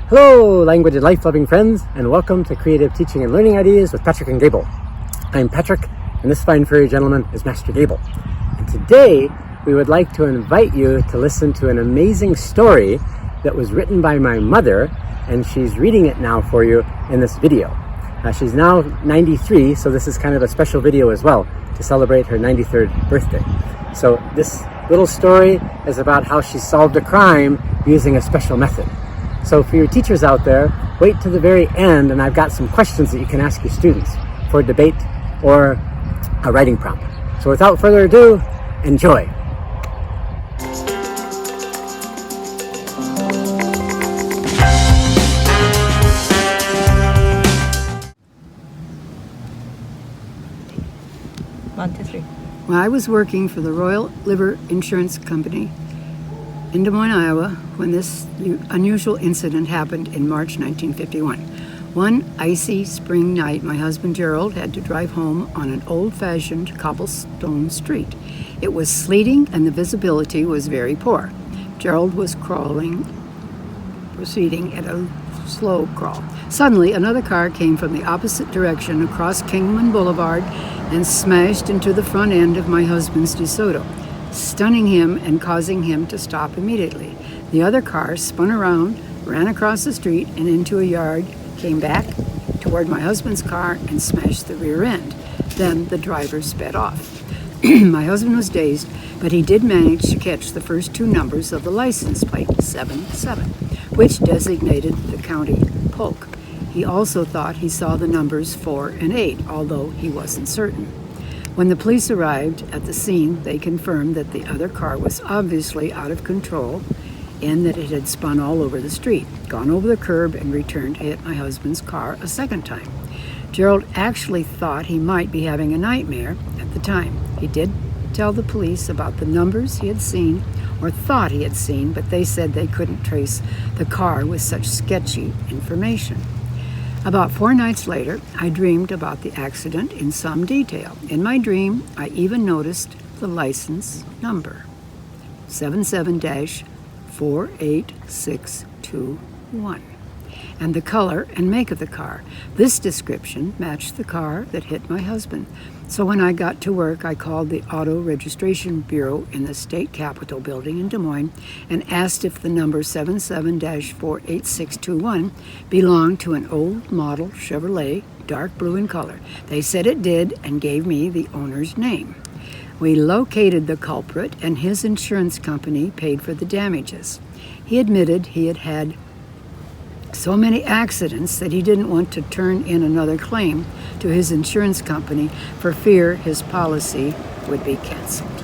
Hello, language and life-loving friends, and welcome to Creative Teaching and Learning Ideas with Patrick and Gable. I'm Patrick, and this fine furry gentleman is Master Gable. And today, we would like to invite you to listen to an amazing story that was written by my mother, and she's reading it now for you in this video. She's now 93, so this is kind of a special video as well to celebrate her 93rd birthday. So this little story is about how she solved a crime using a special method. So for your teachers out there, wait to the very end, and I've got some questions that you can ask your students for a debate or a writing prompt. So without further ado, enjoy. Well, I was working for the Royal Liver Insurance Company in Des Moines, Iowa, when this unusual incident happened in March 1951. One icy spring night, my husband Gerald had to drive home on an old-fashioned cobblestone street. It was sleeting and the visibility was very poor. Gerald was proceeding at a slow crawl. Suddenly, another car came from the opposite direction across Kingman Boulevard and smashed into the front end of my husband's DeSoto, stunning him and causing him to stop immediately. The other car spun around, ran across the street and into a yard, came back toward my husband's car and smashed the rear end. Then the driver sped off. My husband was dazed, but he did manage to catch the first two numbers of the license plate, 77, which designated the county Polk. He also thought he saw the numbers 4 and 8, although he wasn't certain. When the police arrived at the scene, they confirmed that the other car was obviously out of control and that it had spun all over the street, gone over the curb, and returned to hit my husband's car a second time. Gerald actually thought he might be having a nightmare at the time. He did tell the police about the numbers he had seen, or thought he had seen, but they said they couldn't trace the car with such sketchy information. About 4 nights later, I dreamed about the accident in some detail. In my dream, I even noticed the license number, 77-48621, and the color and make of the car. This description matched the car that hit my husband. So when I got to work, I called the Auto Registration Bureau in the State Capitol building in Des Moines and asked if the number 77-48621 belonged to an old model Chevrolet, dark blue in color. They said it did and gave me the owner's name. We located the culprit, and his insurance company paid for the damages. He admitted he had had so many accidents that he didn't want to turn in another claim to his insurance company for fear his policy would be canceled.